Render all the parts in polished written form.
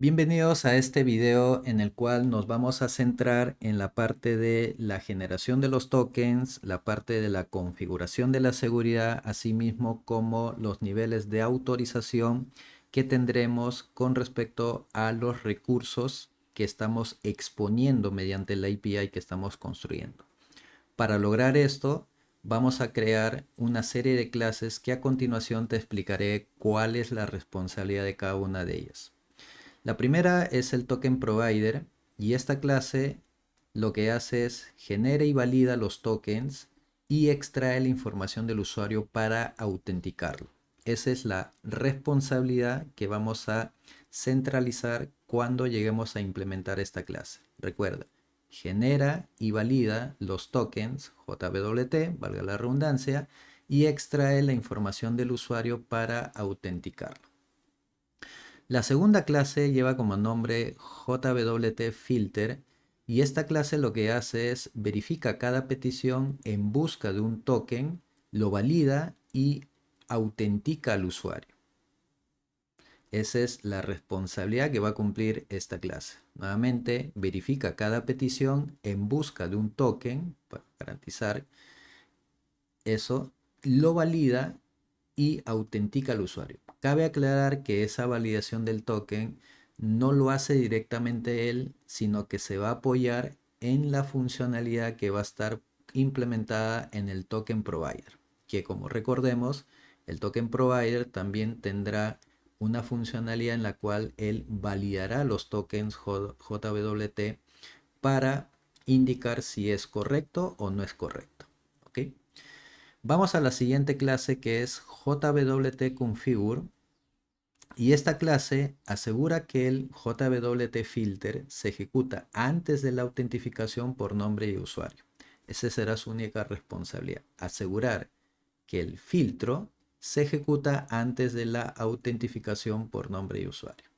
Bienvenidos a este video en el cual nos vamos a centrar en la parte de la generación de los tokens, la parte de la configuración de la seguridad, asimismo como los niveles de autorización que tendremos con respecto a los recursos que estamos exponiendo mediante la API que estamos construyendo. Para lograr esto, vamos a crear una serie de clases que a continuación te explicaré cuál es la responsabilidad de cada una de ellas. La primera es el token provider y esta clase lo que hace es genera y valida los tokens y extrae la información del usuario para autenticarlo. Esa es la responsabilidad que vamos a centralizar cuando lleguemos a implementar esta clase. Recuerda, genera y valida los tokens JWT, valga la redundancia, y extrae la información del usuario para autenticarlo. La segunda clase lleva como nombre JWT Filter y esta clase lo que hace es verifica cada petición en busca de un token, lo valida y autentica al usuario. Esa es la responsabilidad que va a cumplir esta clase. Nuevamente, verifica cada petición en busca de un token para garantizar eso, lo valida y autentica al usuario. Cabe aclarar que esa validación del token no lo hace directamente él, sino que se va a apoyar en la funcionalidad que va a estar implementada en el token provider, que como recordemos, el token provider también tendrá una funcionalidad en la cual él validará los tokens JWT para indicar si es correcto o no es correcto. ¿Ok? Vamos a la siguiente clase que es JWT Configure y esta clase asegura que el JWT Filter se ejecuta antes de la autentificación por nombre y usuario. Esa será su única responsabilidad, asegurar que el filtro se ejecuta antes de la autentificación por nombre y usuario.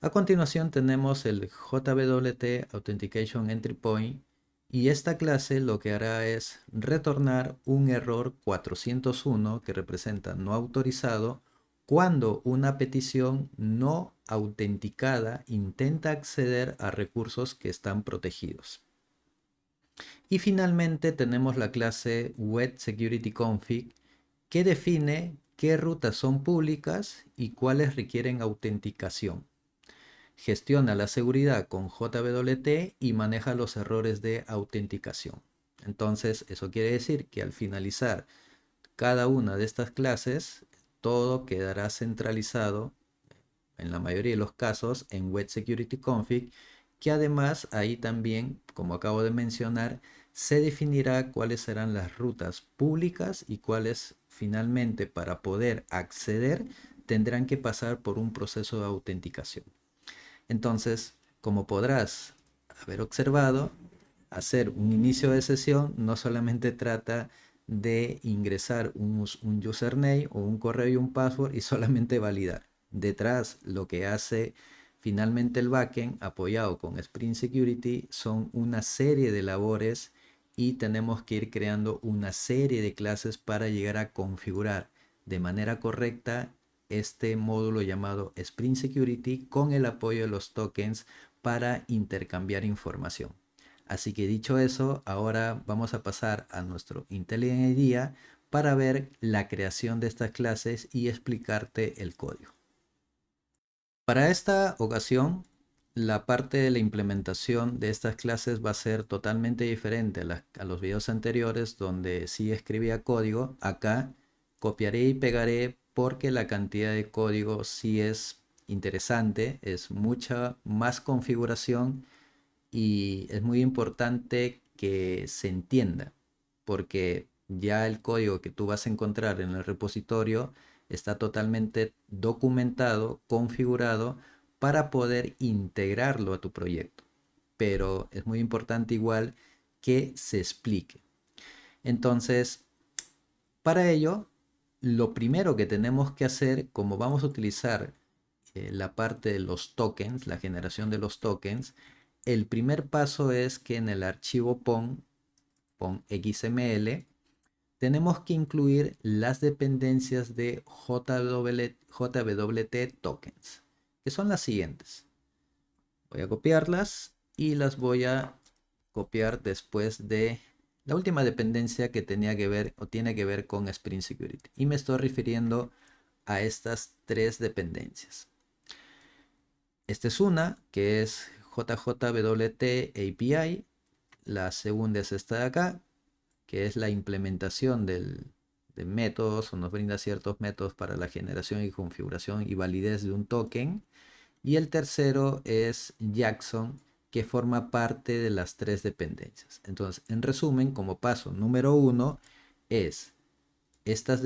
A continuación tenemos el JWT Authentication Entry Point y esta clase lo que hará es retornar un error 401 que representa no autorizado cuando una petición no autenticada intenta acceder a recursos que están protegidos. Y finalmente tenemos la clase Web Security Config que define qué rutas son públicas y cuáles requieren autenticación. Gestiona la seguridad con JWT y maneja los errores de autenticación. Entonces, eso quiere decir que al finalizar cada una de estas clases, todo quedará centralizado, en la mayoría de los casos, en Web Security Config, que además ahí también, como acabo de mencionar, se definirá cuáles serán las rutas públicas y cuáles finalmente para poder acceder tendrán que pasar por un proceso de autenticación. Entonces, como podrás haber observado, hacer un inicio de sesión no solamente trata de ingresar un username o un correo y un password y solamente validar. Detrás, lo que hace finalmente el backend apoyado con Spring Security son una serie de labores y tenemos que ir creando una serie de clases para llegar a configurar de manera correcta este módulo llamado Spring Security con el apoyo de los tokens para intercambiar información. Así que dicho eso, ahora vamos a pasar a nuestro Intelligent IDEA para ver la creación de estas clases y explicarte el código. Para esta ocasión, la parte de la implementación de estas clases va a ser totalmente diferente a los videos anteriores donde sí escribía código. Acá copiaré y pegaré porque la cantidad de código sí es interesante, es mucha más configuración y es muy importante que se entienda porque ya el código que tú vas a encontrar en el repositorio está totalmente documentado, configurado para poder integrarlo a tu proyecto. Pero es muy importante igual que se explique. Entonces, para ello, lo primero que tenemos que hacer, como vamos a utilizar la parte de los tokens, la generación de los tokens, el primer paso es que en el archivo pon XML, tenemos que incluir las dependencias de JWT tokens. que son las siguientes. Voy a copiarlas y las voy a copiar después de la última dependencia que tenía que ver o tiene que ver con Spring Security. Y me estoy refiriendo a estas tres dependencias. Esta es una que es JJWT API. La segunda es esta de acá, que es la implementación de métodos o nos brinda ciertos métodos para la generación y configuración y validez de un token. Y el tercero es Jackson, que forma parte de las tres dependencias. Entonces, en resumen, como paso número uno, es estas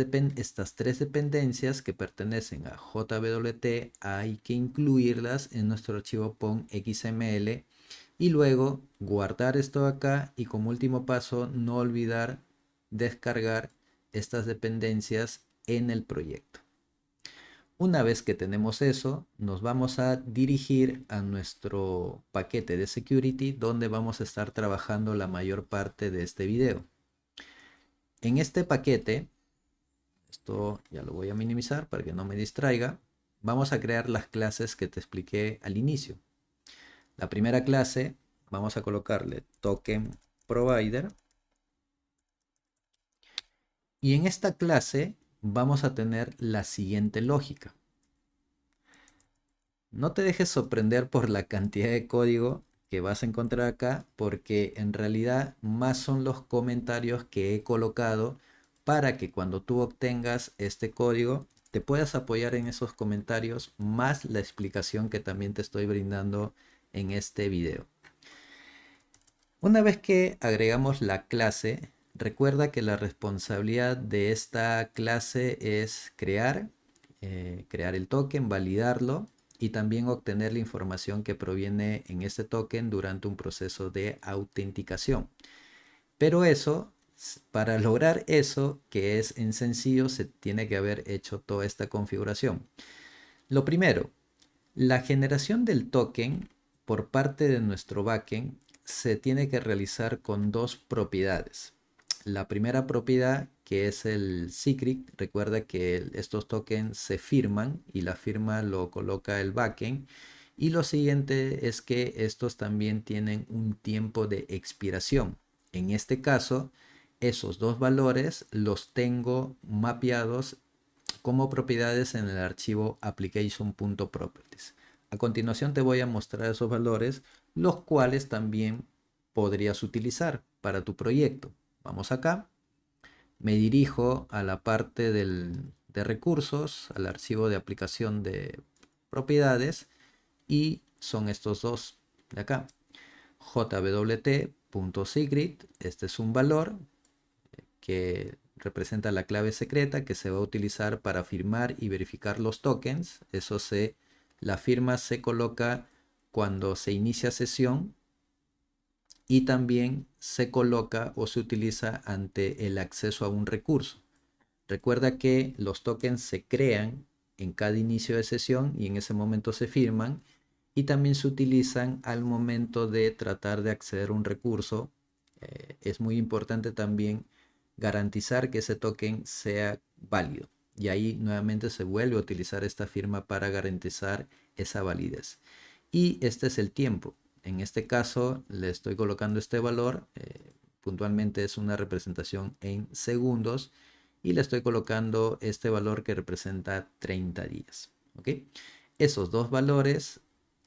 tres dependencias que pertenecen a JWT, hay que incluirlas en nuestro archivo POM XML y luego guardar esto acá y como último paso no olvidar descargar estas dependencias en el proyecto. Una vez que tenemos eso, nos vamos a dirigir a nuestro paquete de security donde vamos a estar trabajando la mayor parte de este video. En este paquete, esto ya lo voy a minimizar para que no me distraiga, vamos a crear las clases que te expliqué al inicio. La primera clase vamos a colocarle token provider y en esta clase vamos a tener la siguiente lógica. No te dejes sorprender por la cantidad de código que vas a encontrar acá, porque en realidad más son los comentarios que he colocado para que cuando tú obtengas este código te puedas apoyar en esos comentarios, más la explicación que también te estoy brindando en este video. Una vez que agregamos la clase, recuerda que la responsabilidad de esta clase es crear el token, validarlo y también obtener la información que proviene en este token durante un proceso de autenticación. Pero eso, para lograr eso, que es en sencillo, se tiene que haber hecho toda esta configuración. Lo primero, la generación del token por parte de nuestro backend se tiene que realizar con dos propiedades. La primera propiedad, que es el secret, recuerda que estos tokens se firman y la firma lo coloca el backend. Y lo siguiente es que estos también tienen un tiempo de expiración. En este caso, esos dos valores los tengo mapeados como propiedades en el archivo application.properties. A continuación te voy a mostrar esos valores, los cuales también podrías utilizar para tu proyecto. Vamos acá, me dirijo a la parte de recursos, al archivo de aplicación de propiedades y son estos dos de acá. jwt.secret, este es un valor que representa la clave secreta que se va a utilizar para firmar y verificar los tokens. La firma se coloca cuando se inicia sesión y también se coloca o se utiliza ante el acceso a un recurso. Recuerda que los tokens se crean en cada inicio de sesión y en ese momento se firman y también se utilizan al momento de tratar de acceder a un recurso. Es muy importante también garantizar que ese token sea válido y ahí nuevamente se vuelve a utilizar esta firma para garantizar esa validez. Y este es el tiempo. En este caso le estoy colocando este valor, puntualmente es una representación en segundos y le estoy colocando este valor que representa 30 días. ¿Ok? Esos dos valores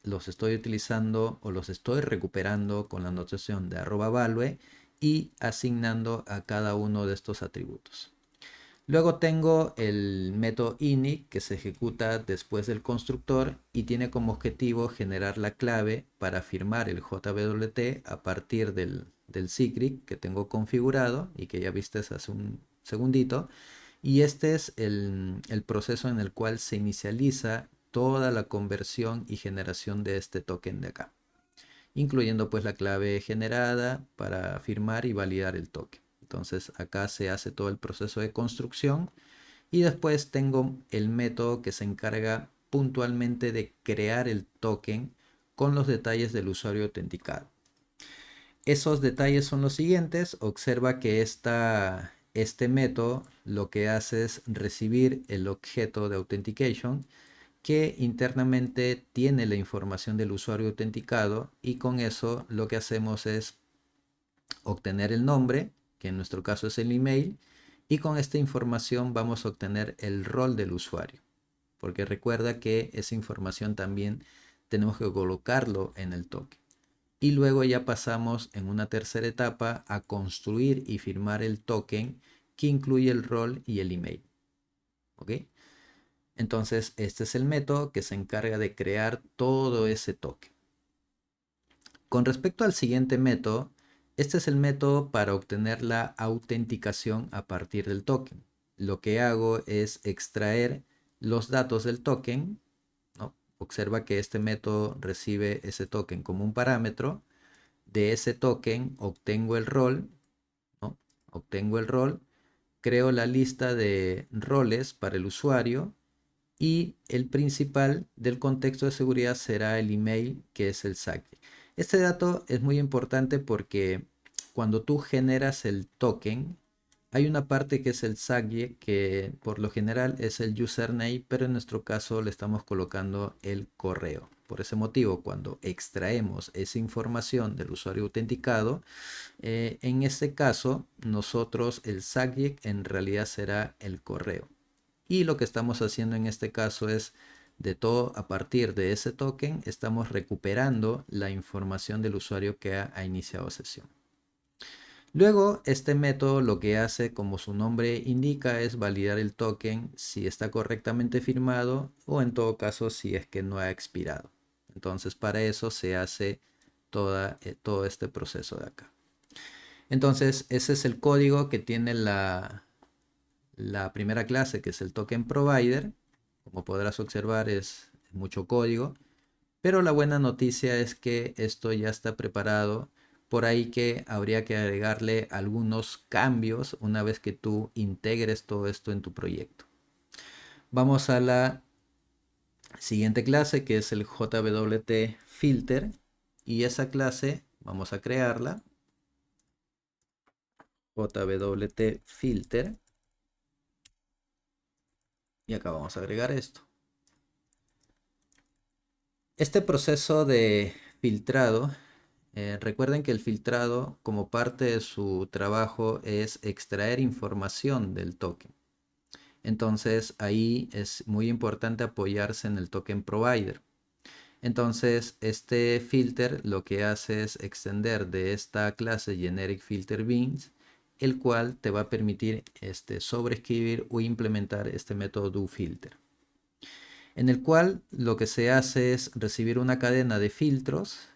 los estoy utilizando o los estoy recuperando con la notación de @value y asignando a cada uno de estos atributos. Luego tengo el método init que se ejecuta después del constructor y tiene como objetivo generar la clave para firmar el JWT a partir del secret que tengo configurado y que ya viste hace un segundito. Y este es el proceso en el cual se inicializa toda la conversión y generación de este token de acá, incluyendo pues la clave generada para firmar y validar el token. Entonces acá se hace todo el proceso de construcción y después tengo el método que se encarga puntualmente de crear el token con los detalles del usuario autenticado. Esos detalles son los siguientes. Observa que este método lo que hace es recibir el objeto de authentication que internamente tiene la información del usuario autenticado, y con eso lo que hacemos es obtener el nombre, que en nuestro caso es el email, y con esta información vamos a obtener el rol del usuario, porque recuerda que esa información también tenemos que colocarlo en el token. Y luego ya pasamos en una tercera etapa a construir y firmar el token que incluye el rol y el email. ¿Ok? Entonces este es el método que se encarga de crear todo ese token. Con respecto al siguiente método, este es el método para obtener la autenticación a partir del token. Lo que hago es extraer los datos del token, ¿no? Observa que este método recibe ese token como un parámetro. De ese token obtengo el rol, ¿no? Obtengo el rol, creo la lista de roles para el usuario, y el principal del contexto de seguridad será el email, que es el SACE. Este dato es muy importante porque cuando tú generas el token, hay una parte que es el SACE, que por lo general es el username, pero en nuestro caso le estamos colocando el correo. Por ese motivo, cuando extraemos esa información del usuario autenticado, en este caso, nosotros el SACE en realidad será el correo. Y lo que estamos haciendo en este caso es, de todo a partir de ese token, estamos recuperando la información del usuario que ha iniciado sesión. Luego, este método lo que hace, como su nombre indica, es validar el token si está correctamente firmado, o en todo caso si es que no ha expirado. Entonces, para eso se hace todo este proceso de acá. Entonces, ese es el código que tiene la primera clase, que es el token provider. Como podrás observar, es mucho código, pero la buena noticia es que esto ya está preparado. Por ahí que habría que agregarle algunos cambios una vez que tú integres todo esto en tu proyecto. Vamos a la siguiente clase, que es el JWT filter, y esa clase vamos a crearla, JWT filter, y acá vamos a agregar esto. Este proceso de filtrado, recuerden que el filtrado, como parte de su trabajo, es extraer información del token. Entonces ahí es muy importante apoyarse en el token provider. Entonces este filter lo que hace es extender de esta clase generic filter beans, el cual te va a permitir sobreescribir o implementar este método doFilter, en el cual lo que se hace es recibir una cadena de filtros,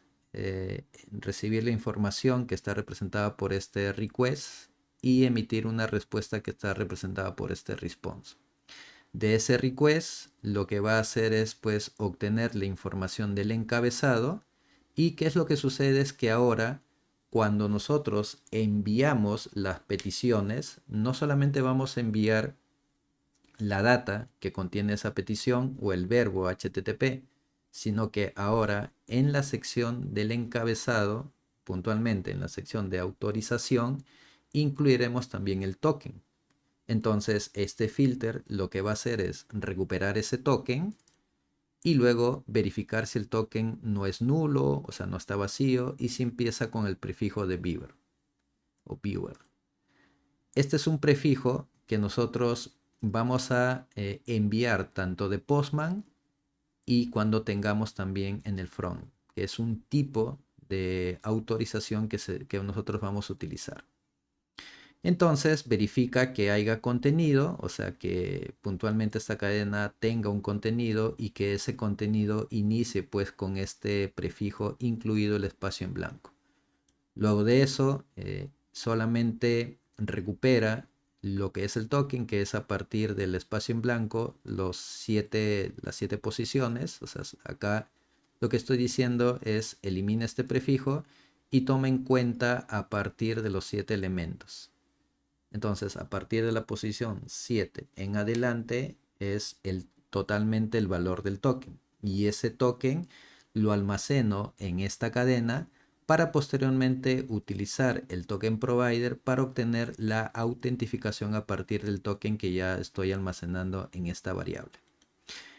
recibir la información que está representada por este request y emitir una respuesta que está representada por este response. De ese request lo que va a hacer es pues obtener la información del encabezado, y qué es lo que sucede es que ahora, cuando nosotros enviamos las peticiones, no solamente vamos a enviar la data que contiene esa petición o el verbo HTTP, sino que ahora en la sección del encabezado, puntualmente en la sección de autorización, incluiremos también el token. Entonces este filter lo que va a hacer es recuperar ese token y luego verificar si el token no es nulo, o sea, no está vacío, y si empieza con el prefijo de viewer o viewer. Este es un prefijo que nosotros vamos a enviar tanto de Postman y cuando tengamos también en el front, que es un tipo de autorización que nosotros vamos a utilizar. Entonces verifica que haya contenido, o sea que puntualmente esta cadena tenga un contenido y que ese contenido inicie pues con este prefijo incluido el espacio en blanco. Luego de eso solamente recupera lo que es el token, que es a partir del espacio en blanco las 7 posiciones. O sea, acá lo que estoy diciendo es elimina este prefijo y toma en cuenta a partir de los 7 elementos. Entonces, a partir de la posición 7 en adelante es totalmente el valor del token. Y ese token lo almaceno en esta cadena para posteriormente utilizar el token provider para obtener la autentificación a partir del token que ya estoy almacenando en esta variable.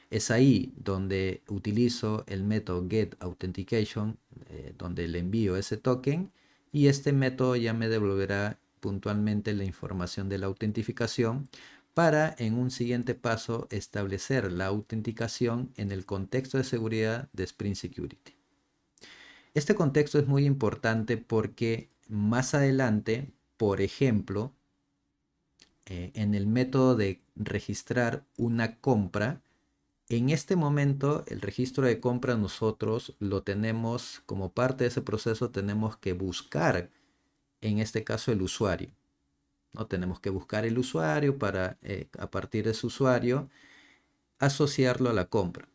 Es ahí donde utilizo el método getAuthentication, donde le envío ese token y este método ya me devolverá puntualmente la información de la autentificación para en un siguiente paso establecer la autenticación en el contexto de seguridad de Spring Security. Este contexto es muy importante porque más adelante, por ejemplo, en el método de registrar una compra, en este momento el registro de compra nosotros lo tenemos como parte de ese proceso, tenemos que buscar en este caso el usuario, ¿no? Tenemos que buscar el usuario para a partir de su usuario asociarlo a la compra.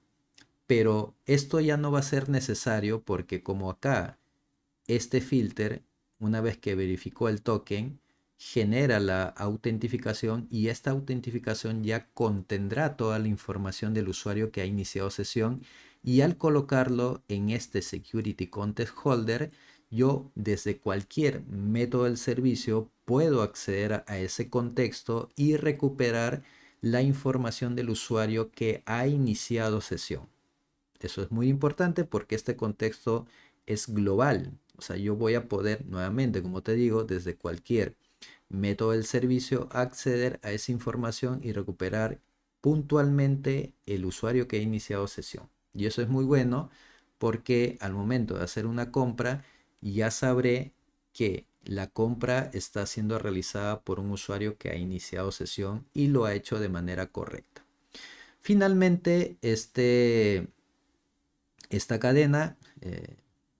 Pero esto ya no va a ser necesario porque como acá este filter, una vez que verificó el token, genera la autentificación y esta autentificación ya contendrá toda la información del usuario que ha iniciado sesión y al colocarlo en este Security Context Holder, yo desde cualquier método del servicio puedo acceder a ese contexto y recuperar la información del usuario que ha iniciado sesión. Eso es muy importante porque este contexto es global. O sea, yo voy a poder nuevamente, como te digo, desde cualquier método del servicio acceder a esa información y recuperar puntualmente el usuario que ha iniciado sesión. Y eso es muy bueno porque al momento de hacer una compra ya sabré que la compra está siendo realizada por un usuario que ha iniciado sesión y lo ha hecho de manera correcta. Finalmente, esta cadena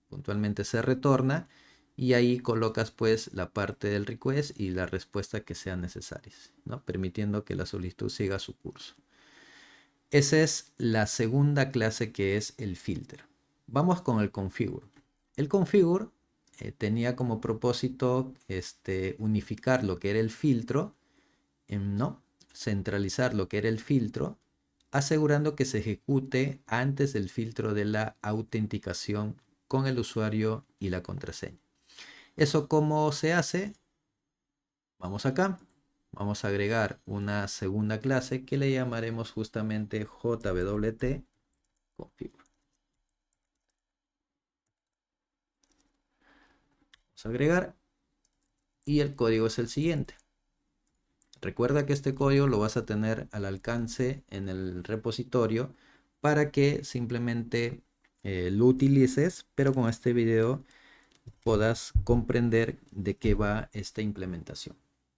puntualmente se retorna y ahí colocas pues la parte del request y la respuesta que sean necesarias, ¿no? Permitiendo que la solicitud siga su curso. Esa es la segunda clase que es el filter. Vamos con el configure. El configure tenía como propósito unificar lo que era el filtro, ¿no? Centralizar lo que era el filtro, asegurando que se ejecute antes del filtro de la autenticación con el usuario y la contraseña. ¿Eso cómo se hace? Vamos acá. Vamos a agregar una segunda clase que le llamaremos justamente JWT configure. Vamos a agregar y el código es el siguiente. Recuerda que este código lo vas a tener al alcance en el repositorio para que simplemente lo utilices, pero con este video puedas comprender de qué va esta implementación.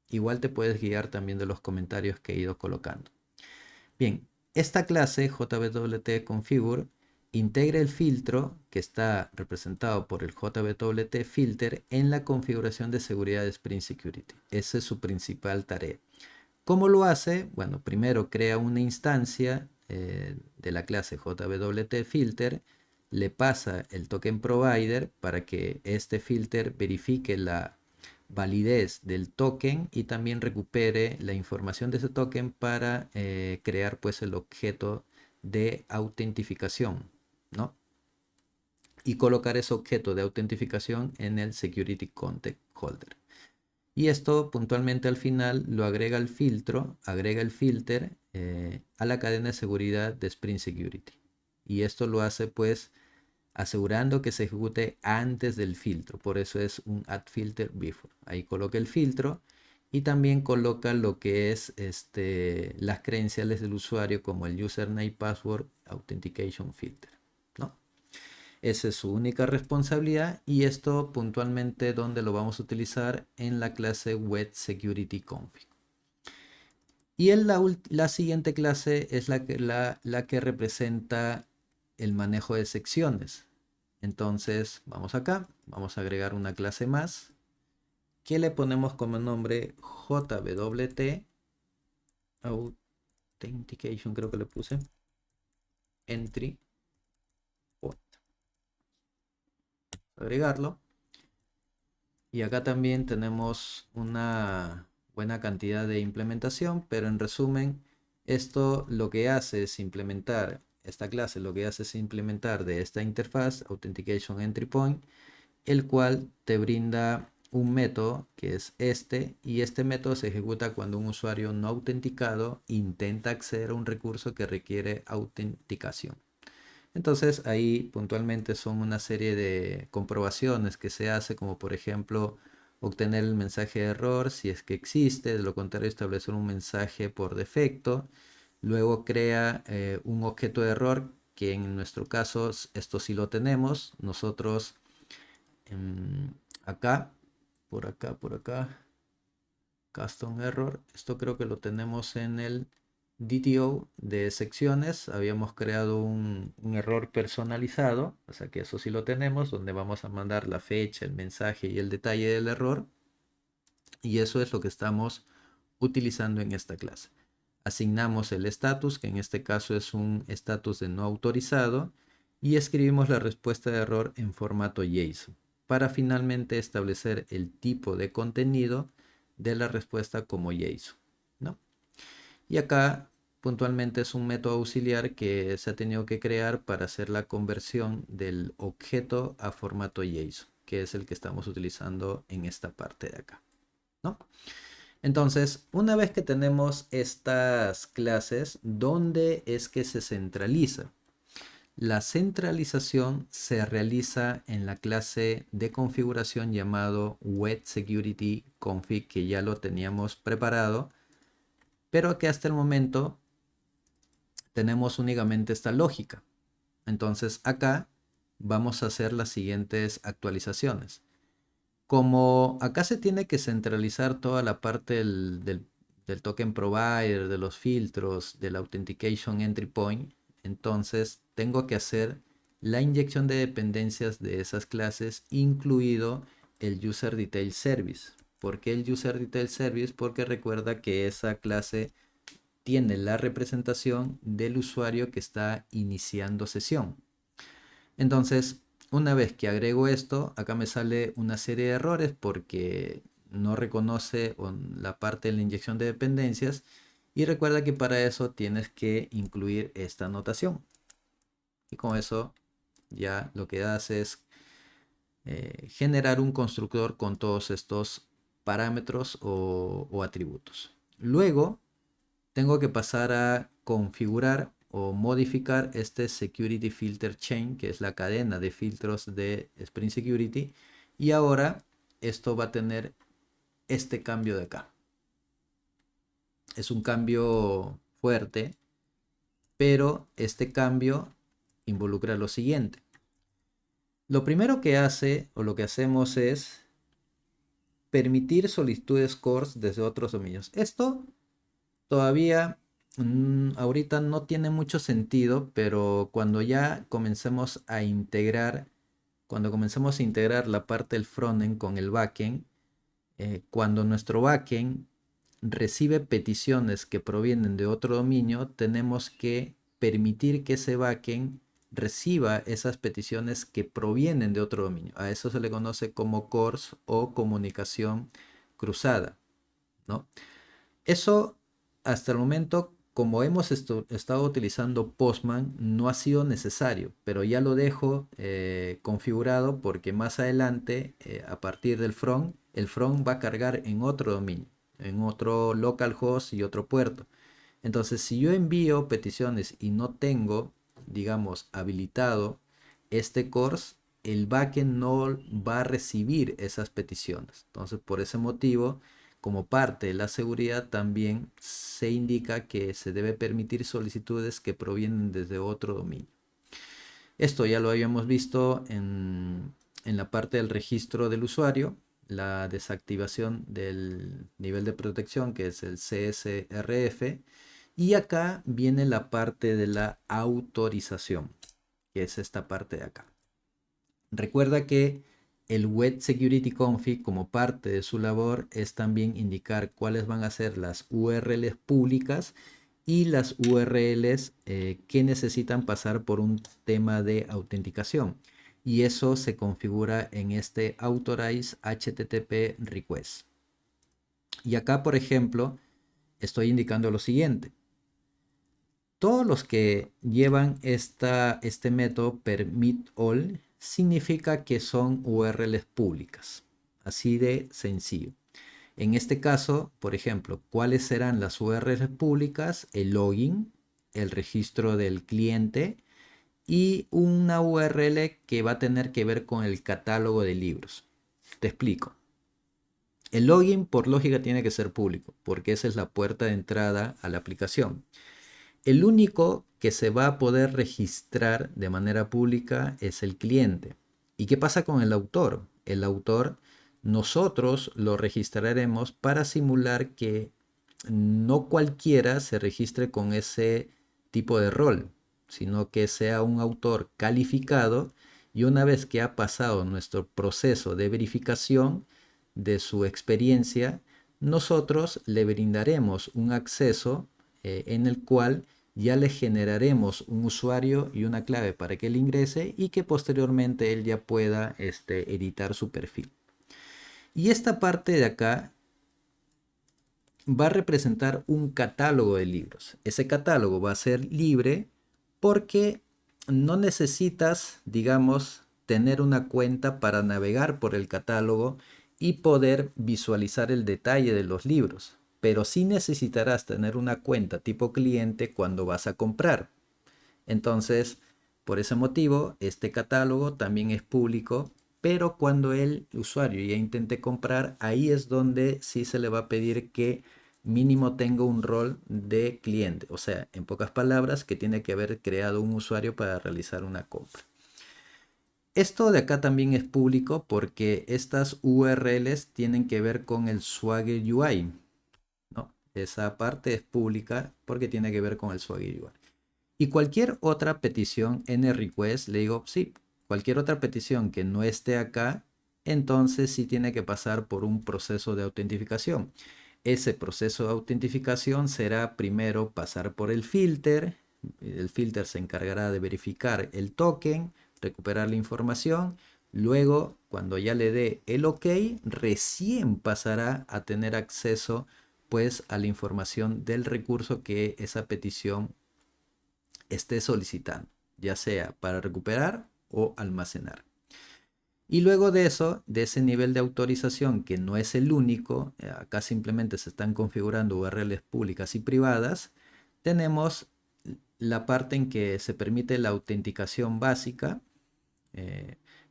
Igual te puedes guiar también de los comentarios que he ido colocando. Bien, esta clase JWT Configure integra el filtro que está representado por el JWT Filter en la configuración de seguridad de Spring Security. Esa es su principal tarea. ¿Cómo lo hace? Bueno, primero crea una instancia de la clase JWT Filter, le pasa el token provider para que este filter verifique la validez del token y también recupere la información de ese token para crear pues el objeto de autentificación, ¿no? Y colocar ese objeto de autentificación en el Security Context Holder. Y esto puntualmente al final lo agrega el filtro, agrega el filter a la cadena de seguridad de Spring Security. Y esto lo hace pues asegurando que se ejecute antes del filtro. Por eso es un add filter before. Ahí coloca el filtro y también coloca lo que es las credenciales del usuario como el username password authentication filter, ¿no? Esa es su única responsabilidad y esto puntualmente donde lo vamos a utilizar en la clase web security config. Y en la siguiente clase es la que representa el manejo de secciones. Entonces vamos acá, vamos a agregar una clase más que le ponemos como nombre JWT Authentication, creo que le puse entry point. Agregarlo. Y acá también tenemos una buena cantidad de implementación, pero en resumen, esto lo que hace es implementar, esta clase lo que hace es implementar de esta interfaz Authentication Entry Point, el cual te brinda un método que es este, y este método se ejecuta cuando un usuario no autenticado intenta acceder a un recurso que requiere autenticación. Entonces ahí puntualmente son una serie de comprobaciones que se hace, como por ejemplo obtener el mensaje de error si es que existe, de lo contrario establecer un mensaje por defecto. Luego crea un objeto de error, que en nuestro caso esto sí lo tenemos. Nosotros acá, por acá, Custom Error. Esto creo que lo tenemos en el DTO de secciones. Habíamos creado un error personalizado, o sea que eso sí lo tenemos, donde vamos a mandar la fecha, el mensaje y el detalle del error. Y eso es lo que estamos utilizando en esta clase. Asignamos el status, que en este caso es un status de no autorizado, y escribimos la respuesta de error en formato JSON, para finalmente establecer el tipo de contenido de la respuesta como JSON, ¿no? Y acá puntualmente es un método auxiliar que se ha tenido que crear para hacer la conversión del objeto a formato JSON, que es el que estamos utilizando en esta parte de acá, ¿no? Entonces, una vez que tenemos estas clases, ¿dónde es que se centraliza? La centralización se realiza en la clase de configuración llamado Web Security Config, que ya lo teníamos preparado, pero que hasta el momento tenemos únicamente esta lógica. Entonces acá vamos a hacer las siguientes actualizaciones. Como acá se tiene que centralizar toda la parte del token provider, de los filtros, del authentication entry point, entonces tengo que hacer la inyección de dependencias de esas clases, incluido el user detail service. ¿Por qué el user detail service? Porque recuerda que esa clase tiene la representación del usuario que está iniciando sesión. Entonces, una vez que agrego esto, acá me sale una serie de errores porque no reconoce la parte de la inyección de dependencias. Y recuerda que para eso tienes que incluir esta notación. Y con eso ya lo que hace es generar un constructor con todos estos parámetros o atributos. Luego tengo que pasar a configurar o modificar este Security Filter Chain, que es la cadena de filtros de Spring Security. Y ahora esto va a tener este cambio de acá. Es un cambio fuerte, pero este cambio involucra lo siguiente. Lo primero que hace o lo que hacemos es permitir solicitudes CORS desde otros dominios. Esto todavía ahorita no tiene mucho sentido, pero cuando ya comencemos a integrar, cuando comencemos a integrar la parte del frontend con el backend, cuando nuestro backend recibe peticiones que provienen de otro dominio, tenemos que permitir que ese backend reciba esas peticiones que provienen de otro dominio. A eso se le conoce como CORS o comunicación cruzada, ¿no? Eso hasta el momento, como hemos estado utilizando Postman, no ha sido necesario, pero ya lo dejo configurado porque más adelante, a partir del front, el front va a cargar en otro dominio, en otro localhost y otro puerto. Entonces, si yo envío peticiones y no tengo, digamos, habilitado este CORS, el backend no va a recibir esas peticiones. Entonces, por ese motivo, como parte de la seguridad, también se indica que se debe permitir solicitudes que provienen desde otro dominio. Esto ya lo habíamos visto en la parte del registro del usuario, la desactivación del nivel de protección, que es el CSRF. Y acá viene la parte de la autorización, que es esta parte de acá. Recuerda que el Web Security Config, como parte de su labor, es también indicar cuáles van a ser las URLs públicas y las URLs que necesitan pasar por un tema de autenticación. Y eso se configura en este Authorize HTTP Request. Y acá, por ejemplo, estoy indicando lo siguiente. Todos los que llevan este método permit all significa que son URLs públicas. Así de sencillo. En este caso, por ejemplo, ¿cuáles serán las URLs públicas? El login, el registro del cliente y una URL que va a tener que ver con el catálogo de libros. Te explico. El login por lógica tiene que ser público, porque esa es la puerta de entrada a la aplicación. El único que se va a poder registrar de manera pública es el cliente. ¿Y qué pasa con el autor? El autor nosotros lo registraremos para simular que no cualquiera se registre con ese tipo de rol, sino que sea un autor calificado y una vez que ha pasado nuestro proceso de verificación de su experiencia, nosotros le brindaremos un acceso en el cual ya le generaremos un usuario y una clave para que él ingrese y que posteriormente él ya pueda editar su perfil. Y esta parte de acá va a representar un catálogo de libros. Ese catálogo va a ser libre porque no necesitas, digamos, tener una cuenta para navegar por el catálogo y poder visualizar el detalle de los libros. Pero sí necesitarás tener una cuenta tipo cliente cuando vas a comprar. Entonces, por ese motivo, este catálogo también es público, pero cuando el usuario ya intente comprar, ahí es donde sí se le va a pedir que mínimo tenga un rol de cliente. O sea, en pocas palabras, que tiene que haber creado un usuario para realizar una compra. Esto de acá también es público porque estas URLs tienen que ver con el Swagger UI, ¿no? Esa parte es pública porque tiene que ver con el Swagger UI. Y cualquier otra petición en el request, le digo, sí, cualquier otra petición que no esté acá, entonces sí tiene que pasar por un proceso de autentificación. Ese proceso de autentificación será primero pasar por el filter. El filter se encargará de verificar el token, recuperar la información. Luego, cuando ya le dé el OK, recién pasará a tener acceso pues a la información del recurso que esa petición esté solicitando, ya sea para recuperar o almacenar. Y luego de eso, de ese nivel de autorización, que no es el único, acá simplemente se están configurando URLs públicas y privadas, tenemos la parte en que se permite la autenticación básica.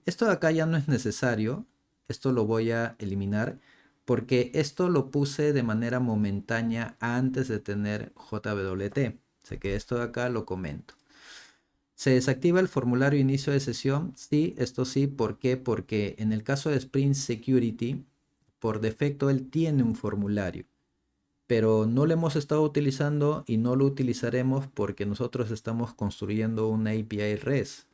Esto de acá ya no es necesario, esto lo voy a eliminar porque esto lo puse de manera momentánea antes de tener JWT. Sé que esto de acá lo comento. ¿Se desactiva el formulario de inicio de sesión? Sí, esto sí. ¿Por qué? Porque en el caso de Spring Security, por defecto él tiene un formulario, pero no lo hemos estado utilizando y no lo utilizaremos porque nosotros estamos construyendo una API REST.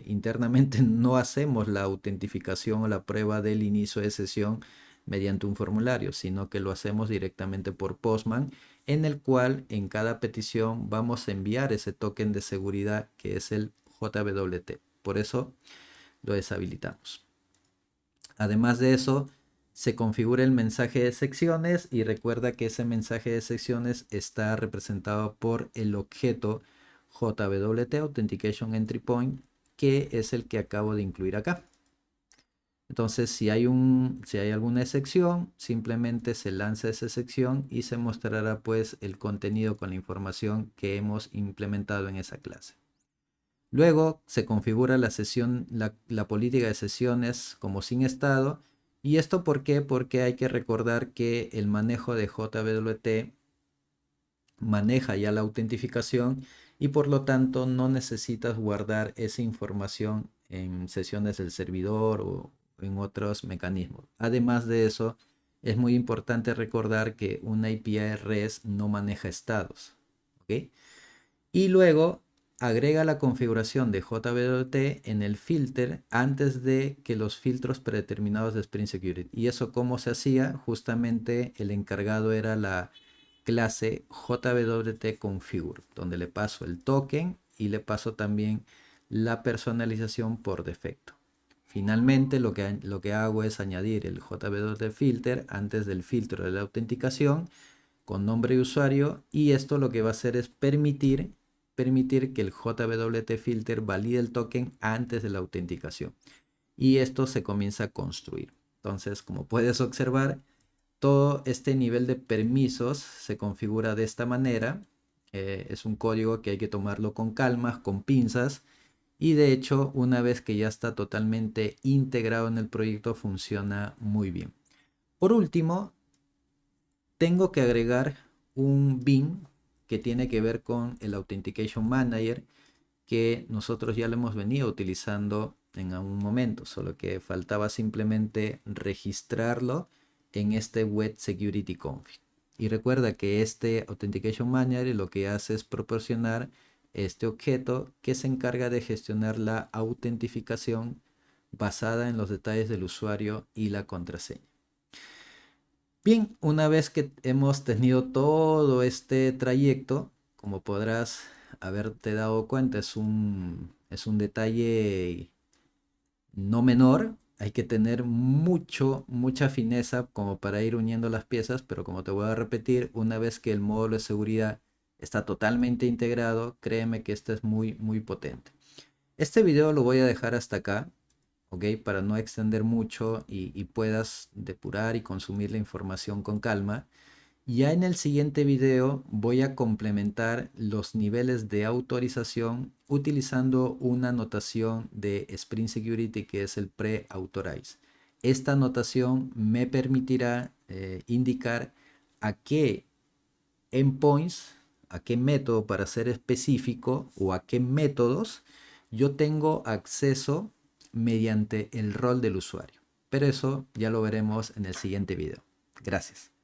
Internamente no hacemos la autentificación o la prueba del inicio de sesión mediante un formulario, sino que lo hacemos directamente por Postman, en el cual en cada petición vamos a enviar ese token de seguridad que es el JWT. Por eso lo deshabilitamos. Además de eso, se configura el mensaje de secciones y recuerda que ese mensaje de secciones está representado por el objeto JWT Authentication Entry Point, que es el que acabo de incluir acá. Entonces, si hay alguna excepción, simplemente se lanza esa sección y se mostrará pues el contenido con la información que hemos implementado en esa clase. Luego se configura la política de sesiones como sin estado. ¿Y esto por qué? Porque hay que recordar que el manejo de JWT maneja ya la autentificación y por lo tanto no necesitas guardar esa información en sesiones del servidor o en otros mecanismos. Además de eso, es muy importante recordar que una API REST no maneja estados. ¿Ok? Y luego agrega la configuración de JWT en el filter antes de que los filtros predeterminados de Spring Security. ¿Y eso cómo se hacía? Justamente el encargado era la clase JWT Configure, donde le paso el token y le paso también la personalización por defecto. Finalmente lo que hago es añadir el JWT filter antes del filtro de la autenticación con nombre de usuario, y esto lo que va a hacer es permitir que el JWT filter valide el token antes de la autenticación. Y esto se comienza a construir. Entonces, como puedes observar, todo este nivel de permisos se configura de esta manera. Es un código que hay que tomarlo con calma, con pinzas. Y de hecho, una vez que ya está totalmente integrado en el proyecto, funciona muy bien. Por último, tengo que agregar un bin que tiene que ver con el Authentication Manager, que nosotros ya lo hemos venido utilizando en algún momento, solo que faltaba simplemente registrarlo en este Web Security Config. Y recuerda que este Authentication Manager lo que hace es proporcionar este objeto que se encarga de gestionar la autentificación basada en los detalles del usuario y la contraseña. Bien, una vez que hemos tenido todo este trayecto, como podrás haberte dado cuenta, es un detalle no menor. Hay que tener mucha fineza como para ir uniendo las piezas, pero como te voy a repetir, una vez que el módulo de seguridad está totalmente integrado, créeme que este es muy potente. Este video lo voy a dejar hasta acá, ¿ok? Para no extender mucho y puedas depurar y consumir la información con calma. Ya en el siguiente video voy a complementar los niveles de autorización utilizando una notación de Spring Security que es el Pre-Authorize. Esta notación me permitirá indicar a qué endpoints, a qué método para ser específico o a qué métodos yo tengo acceso mediante el rol del usuario. Pero eso ya lo veremos en el siguiente video. Gracias.